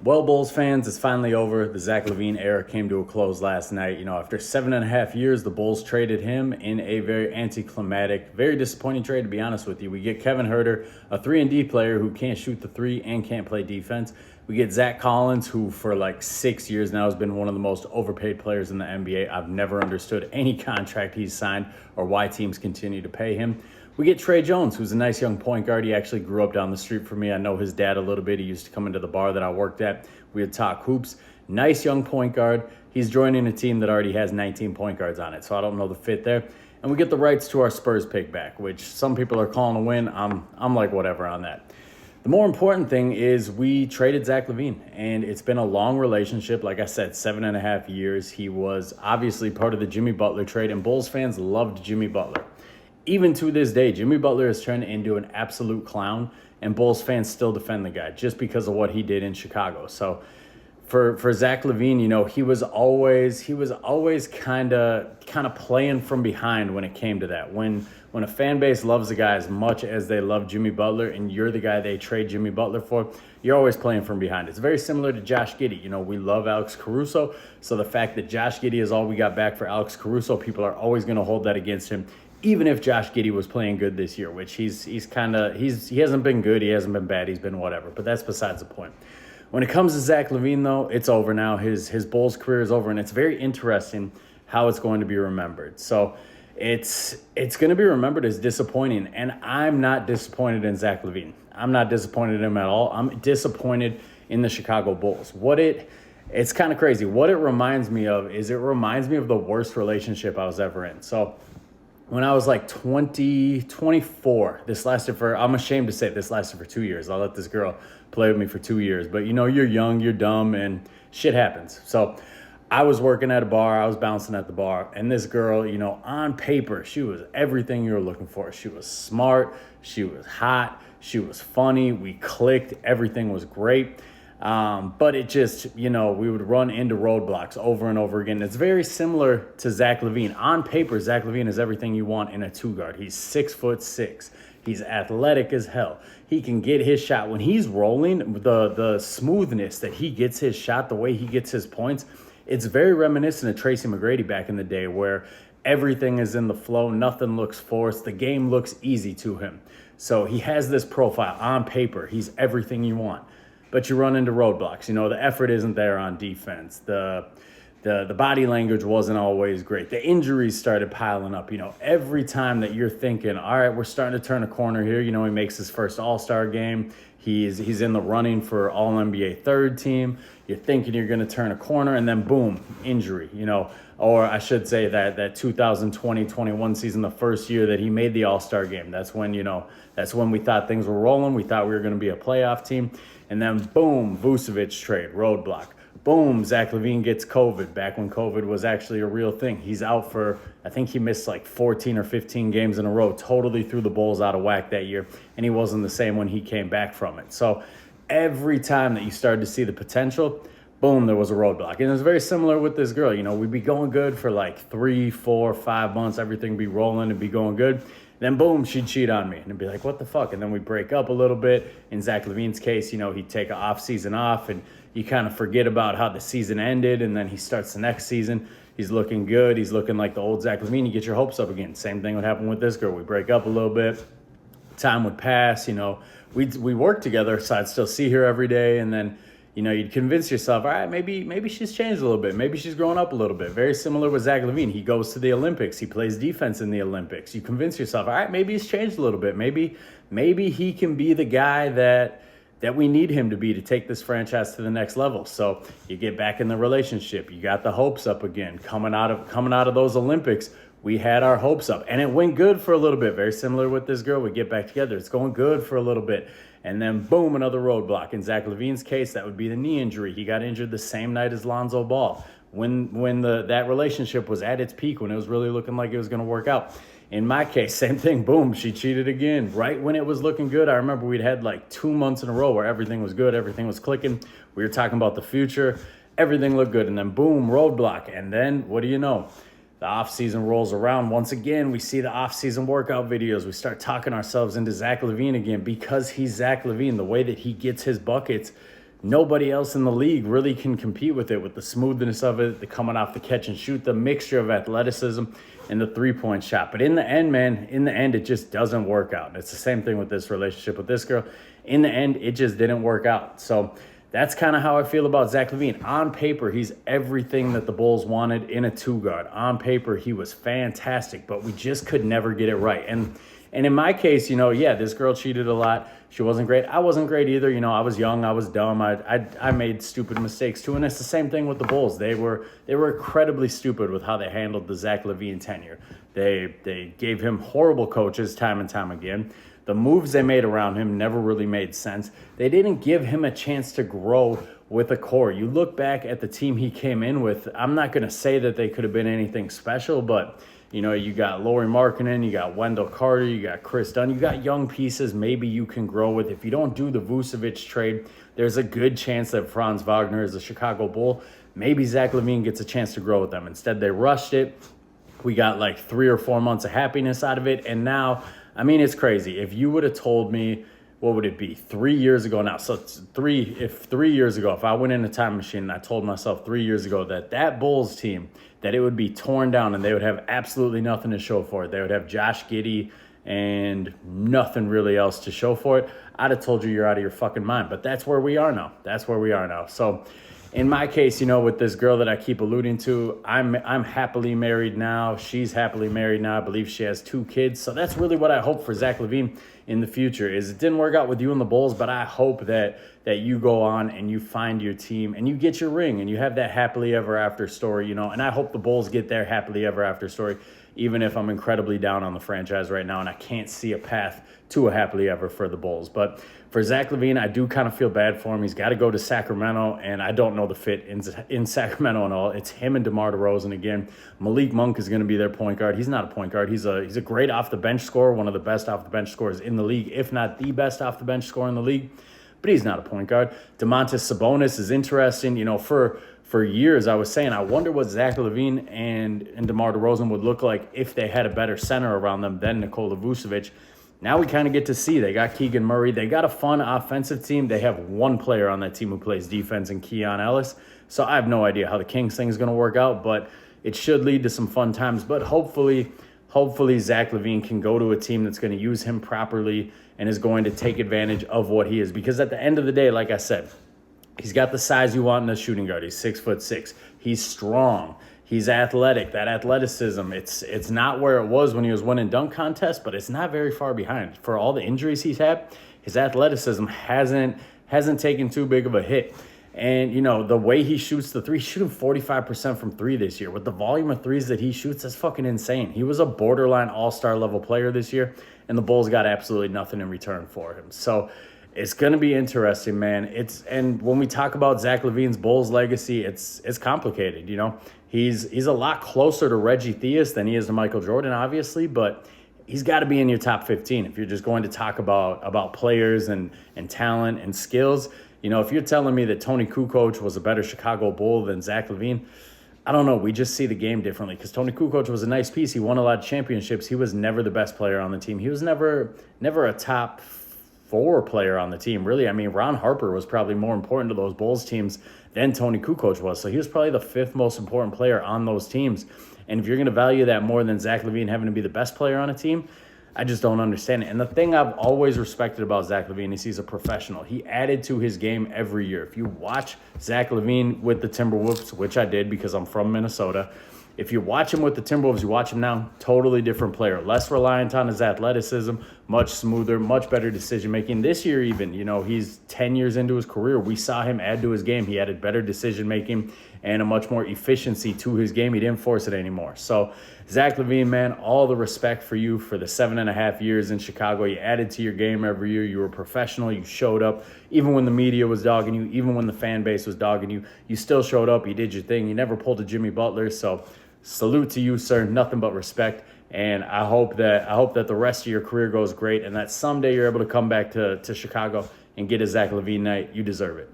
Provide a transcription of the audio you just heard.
Well, Bulls fans, it's finally over. The Zach Lavine era came to a close last night. After 7.5 years, the Bulls traded him in a very anticlimactic, very disappointing trade, to be honest with you. We get Kevin Huerter, a 3-and-D player who can't shoot the three and can't play defense. We get Zach Collins, who for like 6 years now has been one of the most overpaid players in the NBA. I've never understood any contract he's signed or why teams continue to pay him. We get Trey Jones, who's a nice young point guard. He actually grew up down the street from me. I know his dad a little bit. He used to come into the bar that I worked at. We would talk hoops. Nice young point guard. He's joining a team that already has 19 point guards on it, so I don't know the fit there. And we get the rights to our Spurs pick back, which some people are calling a win. I'm like whatever on that. The more important thing is we traded Zach Lavine, and it's been a long relationship. Like I said, 7.5 years. He was obviously part of the Jimmy Butler trade, and Bulls fans loved Jimmy Butler. Even to this day, Jimmy Butler has turned into an absolute clown, and Bulls fans still defend the guy just because of what he did in Chicago. So for Zach Lavine, he was always kind of playing from behind when it came to that. When a fan base loves a guy as much as they love Jimmy Butler, and you're the guy they trade Jimmy Butler for, you're always playing from behind. It's very similar to Josh Giddey. We love Alex Caruso, so the fact that Josh Giddey is all we got back for Alex Caruso, people are always going to hold that against him. Even if Josh Giddey was playing good this year, which he hasn't been good, he hasn't been bad, he's been whatever. But that's besides the point. When it comes to Zach Lavine, though, it's over now. His Bulls career is over, and it's very interesting how it's going to be remembered. So it's going to be remembered as disappointing, and I'm not disappointed in Zach Lavine. I'm not disappointed in him at all. I'm disappointed in the Chicago Bulls. It's kind of crazy. What it reminds me of is the worst relationship I was ever in. So when I was like 24, I'm ashamed to say this lasted for 2 years. I'll let this girl play with me for 2 years. But you're young, you're dumb, and shit happens. So I was working at a bar, I was bouncing at the bar, and this girl, on paper, she was everything you were looking for. She was smart, she was hot, she was funny, we clicked, everything was great. But it just, we would run into roadblocks over and over again. It's very similar to Zach Lavine. On paper, Zach Lavine is everything you want in a two guard. He's 6'6". He's athletic as hell. He can get his shot. When he's rolling, the smoothness that he gets his shot, the way he gets his points, it's very reminiscent of Tracy McGrady back in the day, where everything is in the flow. Nothing looks forced. The game looks easy to him. So he has this profile. On paper, he's everything you want. But you run into roadblocks. The effort isn't there on defense. The body language wasn't always great. The injuries started piling up. Every time that you're thinking, all right, we're starting to turn a corner here. He makes his first All-Star game. He's in the running for All-NBA third team. You're thinking you're going to turn a corner, and then boom, injury. Or I should say that 2020-21 season, the first year that he made the All-Star game. That's when we thought things were rolling. We thought we were going to be a playoff team. And then, boom, Vucevic trade, roadblock. Boom, Zach Lavine gets COVID, back when COVID was actually a real thing. He's out for, I think he missed like 14 or 15 games in a row, totally threw the Bulls out of whack that year, and he wasn't the same when he came back from it. So every time that you started to see the potential, boom, there was a roadblock. And it's very similar with this girl. We'd be going good for like 3, 4, 5 months. Everything would be rolling and be going good. Then, boom, she'd cheat on me. And it'd be like, what the fuck? And then we'd break up a little bit. In Zach Lavine's case, he'd take an off season off, and you kind of forget about how the season ended, and then he starts the next season. He's looking good. He's looking like the old Zach Lavine. You get your hopes up again. Same thing would happen with this girl. We break up a little bit. Time would pass. We work together, so I'd still see her every day, and then you'd convince yourself, all right, maybe she's changed a little bit. Maybe she's grown up a little bit. Very similar with Zach Lavine. He goes to the Olympics. He plays defense in the Olympics. You convince yourself, all right, maybe he's changed a little bit. Maybe he can be the guy that we need him to be to take this franchise to the next level. So you get back in the relationship. You got the hopes up again. Coming out of those Olympics, we had our hopes up. And it went good for a little bit. Very similar with this girl. We get back together. It's going good for a little bit. And then, boom, another roadblock. In Zach Lavine's case, that would be the knee injury. He got injured the same night as Lonzo Ball, when that relationship was at its peak, when it was really looking like it was going to work out. In my case, same thing. Boom, she cheated again. Right when it was looking good, I remember we'd had like 2 months in a row where everything was good, everything was clicking. We were talking about the future. Everything looked good. And then, boom, roadblock. And then, what do you know? The offseason rolls around. Once again, we see the offseason workout videos. We start talking ourselves into Zach Lavine again because he's Zach Lavine. The way that he gets his buckets, nobody else in the league really can compete with it, with the smoothness of it, the coming off the catch and shoot, the mixture of athleticism and the three-point shot. But in the end, man, it just doesn't work out. And it's the same thing with this relationship with this girl. In the end, it just didn't work out. So that's kind of how I feel about Zach Lavine. On paper, he's everything that the Bulls wanted in a two-guard. On paper, he was fantastic, but we just could never get it right. And in my case, yeah, this girl cheated a lot. She wasn't great. I wasn't great either. I was young. I was dumb. I made stupid mistakes too. And it's the same thing with the Bulls. They were incredibly stupid with how they handled the Zach Lavine tenure. They gave him horrible coaches time and time again. The moves they made around him never really made sense. They didn't give him a chance to grow with a core. You look back at the team he came in with, I'm not going to say that they could have been anything special, but you got Lauri Markkanen, you got Wendell Carter, you got Chris Dunn, you got young pieces maybe you can grow with. If you don't do the Vucevic trade, there's a good chance that Franz Wagner is a Chicago Bull. Maybe Zach Lavine gets a chance to grow with them. Instead, they rushed it. We got like 3 or 4 months of happiness out of it, and now, it's crazy. If you would have told me, what would it be, 3 years ago now? So it's 3 years ago, if I went in a time machine and I told myself 3 years ago that Bulls team, that it would be torn down and they would have absolutely nothing to show for it. They would have Josh Giddey and nothing really else to show for it. I'd have told you you're out of your fucking mind. But that's where we are now. So in my case, with this girl that I keep alluding to, I'm happily married now. She's happily married now. I believe she has 2 kids. So that's really what I hope for Zach Lavine in the future. Is it didn't work out with you and the Bulls, but I hope that you go on and you find your team and you get your ring and you have that happily ever after story, and I hope the Bulls get their happily ever after story, even if I'm incredibly down on the franchise right now and I can't see a path to a happily ever for the Bulls. But for Zach Lavine, I do kind of feel bad for him. He's got to go to Sacramento, and I don't know the fit in Sacramento at all. It's him and DeMar DeRozan again. Malik Monk is going to be their point guard. He's not a point guard. He's a great off-the-bench scorer, one of the best off-the-bench scorers in the league, if not the best off-the-bench scorer in the league. But he's not a point guard. Domantas Sabonis is interesting. For years, I was saying, I wonder what Zach Lavine and DeMar DeRozan would look like if they had a better center around them than Nikola Vucevic. Now we kind of get to see. They got Keegan Murray. They got a fun offensive team. They have one player on that team who plays defense in Keon Ellis. So I have no idea how the Kings thing is going to work out, but it should lead to some fun times. But hopefully Zach Lavine can go to a team that's going to use him properly and is going to take advantage of what he is. Because at the end of the day, like I said, he's got the size you want in a shooting guard. He's 6'6". He's strong. He's athletic. That athleticism, it's not where it was when he was winning dunk contests, but it's not very far behind. For all the injuries he's had, his athleticism hasn't taken too big of a hit. And, the way he shoots the three, he's shooting 45% from 3 this year. With the volume of threes that he shoots, that's fucking insane. He was a borderline all-star level player this year, and the Bulls got absolutely nothing in return for him. So it's going to be interesting, man. And when we talk about Zach Lavine's Bulls legacy, it's complicated, He's a lot closer to Reggie Theus than he is to Michael Jordan, obviously, but he's got to be in your top 15 if you're just going to talk about players and talent and skills. If you're telling me that Tony Kukoc was a better Chicago Bull than Zach Lavine, I don't know. We just see the game differently because Tony Kukoc was a nice piece. He won a lot of championships. He was never the best player on the team. He was never a top 4 player on the team, really. Ron Harper was probably more important to those Bulls teams than Tony Kukoc was. So he was probably the 5th most important player on those teams. And if you're going to value that more than Zach Lavine having to be the best player on a team, I just don't understand it. And the thing I've always respected about Zach Lavine is he's a professional. He added to his game every year. If you watch Zach Lavine with the Timberwolves, which I did because I'm from Minnesota, if you watch him with the Timberwolves, you watch him now, totally different player. Less reliant on his athleticism, much smoother, much better decision-making. This year even, he's 10 years into his career. We saw him add to his game. He added better decision-making and a much more efficiency to his game. He didn't force it anymore. So, Zach Lavine, man, all the respect for you for the 7.5 years in Chicago. You added to your game every year. You were professional. You showed up. Even when the media was dogging you, even when the fan base was dogging you, you still showed up. You did your thing. You never pulled a Jimmy Butler. So, salute to you, sir. Nothing but respect. And I hope that the rest of your career goes great and that someday you're able to come back to Chicago and get a Zach Lavine night. You deserve it.